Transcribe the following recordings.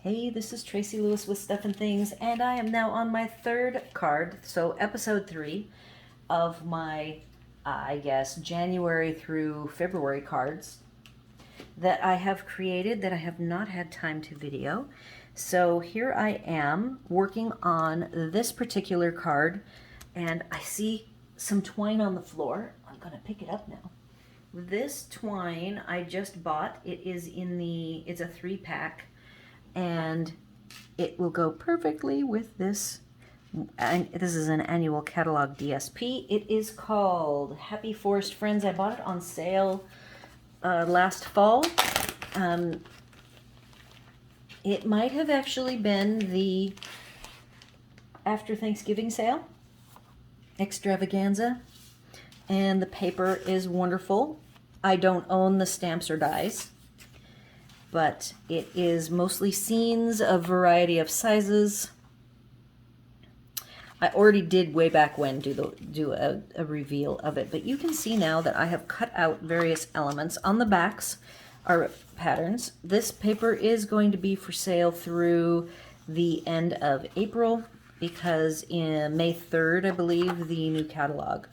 Hey, this is Tracy Lewis with Stuff and Things, and I am now on my third card, so episode 3 of my, I guess, January through February cards that I have created that I have not had time to video. So here I am working on this particular card, and I see some twine on the floor. I'm going to pick it up now. This twine I just bought. It's a 3-pack. And it will go perfectly with this. And this is an annual catalog DSP. It is called Happy Forest Friends. I bought it on sale last fall. It might have actually been the after Thanksgiving sale extravaganza, and the paper is wonderful. I don't own the stamps or dies, but it is mostly scenes, a variety of sizes. I already did way back when do a reveal of it, but you can see now that I have cut out various elements. On the backs are patterns. This paper is going to be for sale through the end of April, because in May 3rd, I believe, the new catalog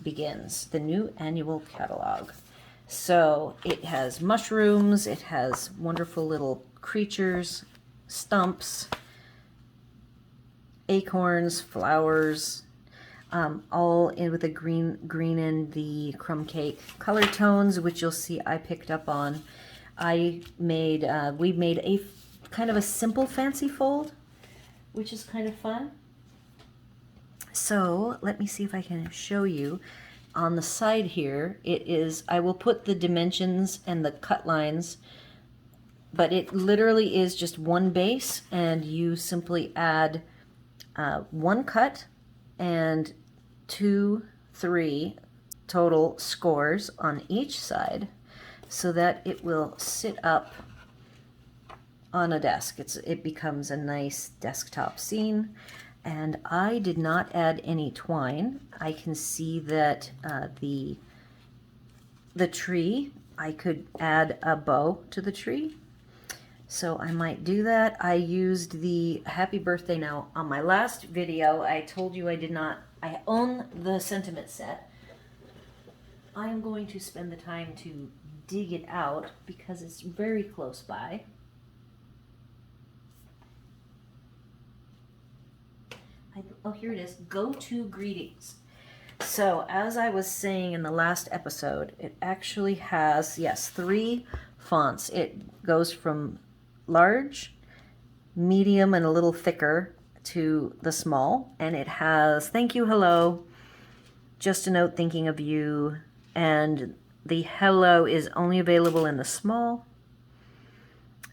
begins, the new annual catalog. So it has mushrooms, it has wonderful little creatures, stumps, acorns, flowers, all in with a green in the crumb cake color tones, which you'll see I picked up on. We made a kind of a simple fancy fold, which is kind of fun. So let me see if I can show you. On the side here, I will put the dimensions and the cut lines, but it literally is just one base, and you simply add one cut and 2, 3 total scores on each side, so that it will sit up on a desk. It becomes a nice desktop scene. And I did not add any twine. I can see that the tree, I could add a bow to the tree, so I might do that. I used the Happy Birthday. Now, on my last video, I told you I own the sentiment set. I am going to spend the time to dig it out because it's very close by. Oh, here it is. Go-to greetings. So, as I was saying in the last episode, it actually has, yes, 3 fonts. It goes from large, medium, and a little thicker to the small. And it has thank you, hello, just a note thinking of you. And the hello is only available in the small.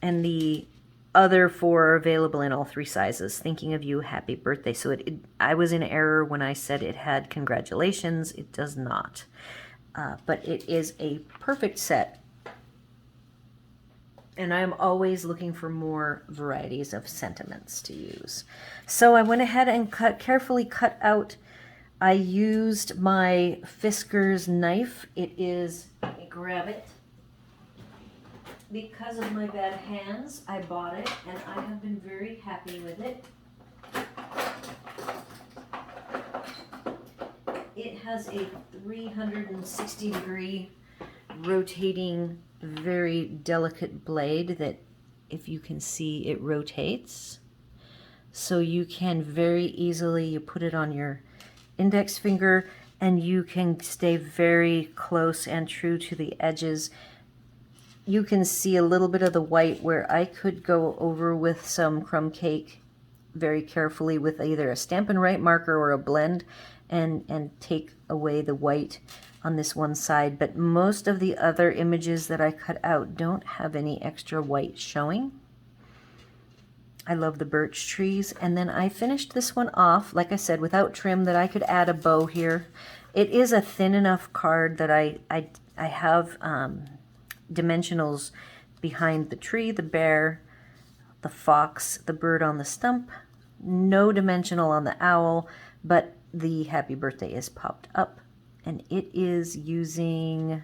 And the other 4 are available in all 3 sizes. Thinking of you, happy birthday. So I was in error when I said it had congratulations. It does not. But it is a perfect set. And I'm always looking for more varieties of sentiments to use. So I went ahead and carefully cut out. I used my Fisker's knife. Let me grab it. Because of my bad hands, I bought it, and I have been very happy with it. It has a 360-degree rotating, very delicate blade that, if you can see, it rotates. So you can very easily, you put it on your index finger, and you can stay very close and true to the edges. You can see a little bit of the white where I could go over with some crumb cake very carefully with either a Stampin' Right marker or a blend, and take away the white on this one side. But most of the other images that I cut out don't have any extra white showing. I love the birch trees. And then I finished this one off, like I said, without trim, that I could add a bow here. It is a thin enough card that I have dimensionals behind the tree, the bear, the fox, the bird on the stump. No dimensional on the owl, but the happy birthday is popped up. And it is using,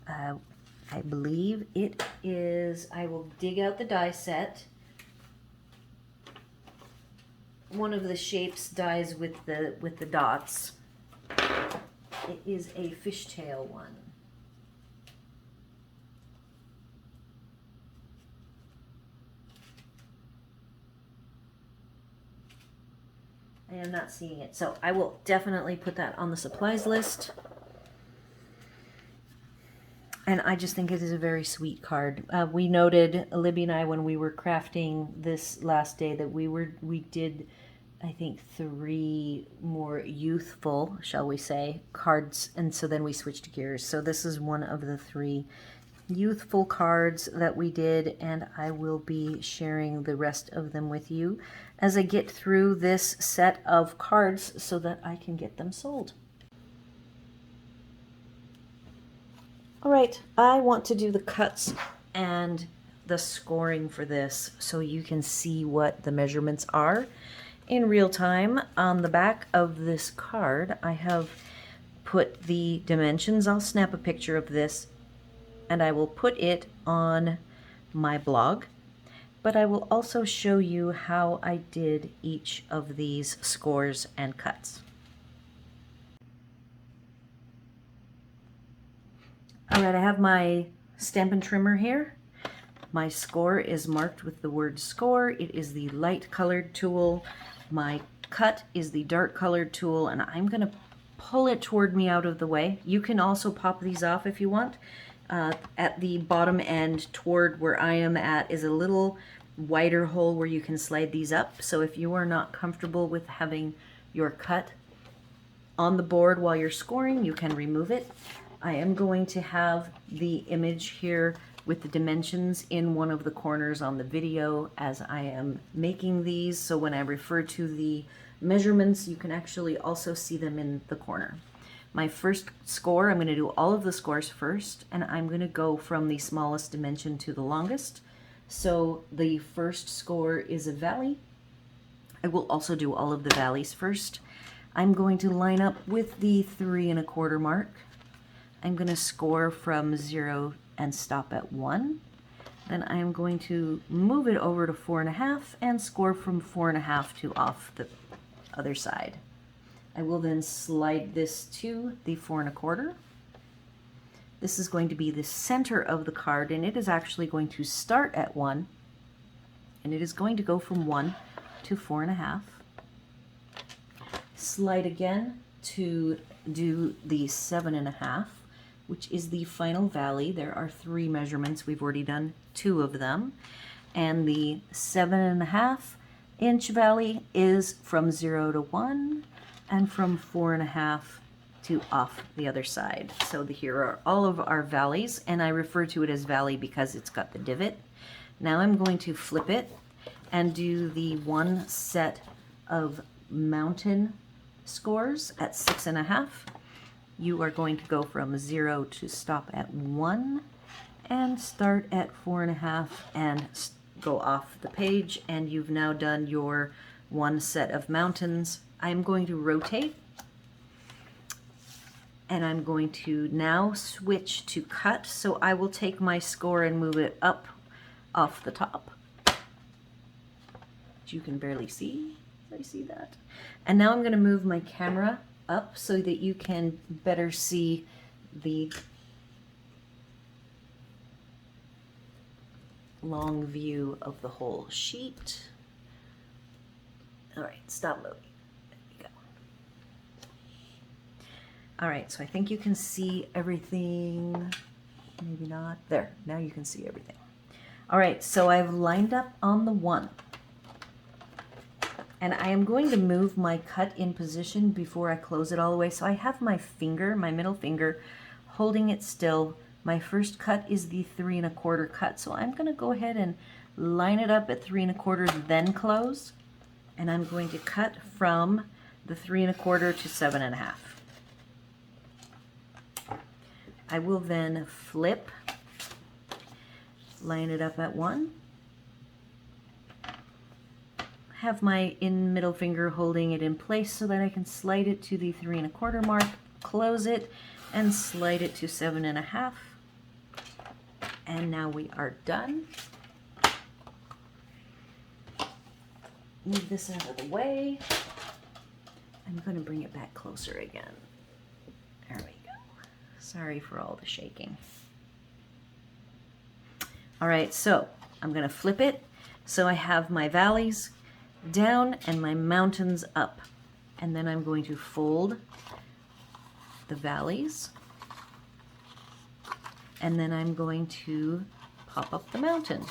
I believe it is, I will dig out the die set. one of the shapes dies with the dots. It is a fishtail one. I am not seeing it, so I will definitely put that on the supplies list. And I just think it is a very sweet card. We noted, Libby and I, when we were crafting this last day, that we did, I think, 3 more youthful, shall we say, cards, and so then we switched gears. So this is one of the 3 youthful cards that we did, and I will be sharing the rest of them with you as I get through this set of cards so that I can get them sold. All right, I want to do the cuts and the scoring for this so you can see what the measurements are in real time. On the back of this card, I have put the dimensions. I'll snap a picture of this and I will put it on my blog, but I will also show you how I did each of these scores and cuts. All right, I have my Stampin Trimmer here. My score is marked with the word score. It is the light colored tool. My cut is the dark colored tool, and I'm gonna pull it toward me out of the way. You can also pop these off if you want. At the bottom end toward where I am at is a little wider hole where you can slide these up. So if you are not comfortable with having your cut on the board while you're scoring, you can remove it. I am going to have the image here with the dimensions in one of the corners on the video as I am making these. So when I refer to the measurements, you can actually also see them in the corner. My first score, I'm going to do all of the scores first, and I'm going to go from the smallest dimension to the longest. So the first score is a valley. I will also do all of the valleys first. I'm going to line up with the 3 1/4 mark. I'm going to score from 0 and stop at 1. Then I'm going to move it over to 4 1/2 and score from 4 1/2 to off the other side. I will then slide this to the 4 1/4. This is going to be the center of the card, and it is actually going to start at 1, and it is going to go from 1 to 4 1/2. Slide again to do the 7 1/2, which is the final valley. There are 3 measurements. We've already done 2 of them. And the 7 1/2 inch valley is from 0 to 1 and from 4 1/2 to off the other side. So here are all of our valleys, and I refer to it as valley because it's got the divot. Now I'm going to flip it and do the 1 set of mountain scores at 6 1/2. You are going to go from 0 to stop at 1 and start at 4 1/2 and go off the page, and you've now done your 1 set of mountains. I'm going to rotate, and I'm going to now switch to cut. So I will take my score and move it up off the top, which you can barely see. I see that. And now I'm going to move my camera up so that you can better see the long view of the whole sheet. All right, stop loading. There we go. All right, so I think you can see everything. Maybe not. There, now you can see everything. All right, so I've lined up on the 1. And I am going to move my cut in position before I close it all the way. So I have my finger, my middle finger, holding it still. My first cut is the 3 1/4 cut. So I'm going to go ahead and line it up at 3 1/4, then close. And I'm going to cut from the 3 1/4 to 7 1/2. I will then flip, line it up at 1. Have my middle finger holding it in place so that I can slide it to the 3 1/4 mark, close it, and slide it to 7 1/2. And now we are done. move this out of the way. I'm going to bring it back closer again. There we go. Sorry for all the shaking. All right, so I'm going to flip it so I have my valleys down and my mountains up. And then I'm going to fold the valleys. And then I'm going to pop up the mountain.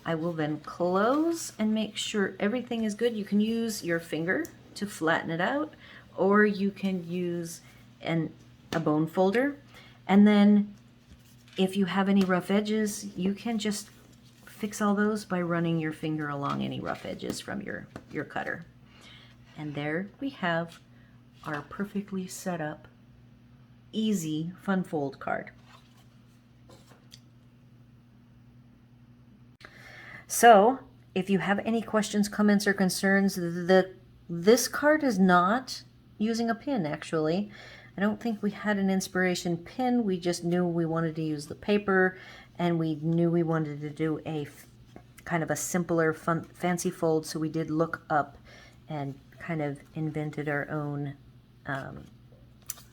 I will then close and make sure everything is good. You can use your finger to flatten it out, or you can use a bone folder. And then if you have any rough edges, you can just fix all those by running your finger along any rough edges from your cutter. And there we have our perfectly set up, easy fun fold card. So if you have any questions, comments, or concerns, this card is not using a pin, actually. I don't think we had an inspiration pin. We just knew we wanted to use the paper, and we knew we wanted to do a kind of a simpler, fancy fold, so we did look up and kind of invented our own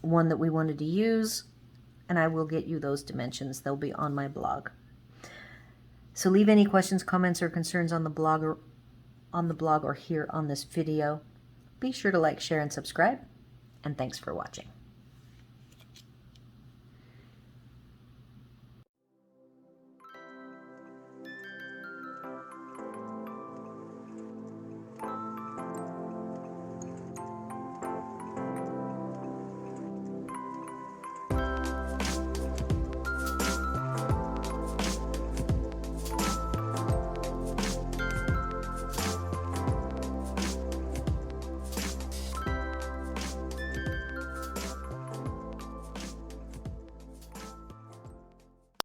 one that we wanted to use, and I will get you those dimensions. They'll be on my blog. So leave any questions, comments, or concerns on the blog or here on this video. Be sure to like, share, and subscribe, and thanks for watching.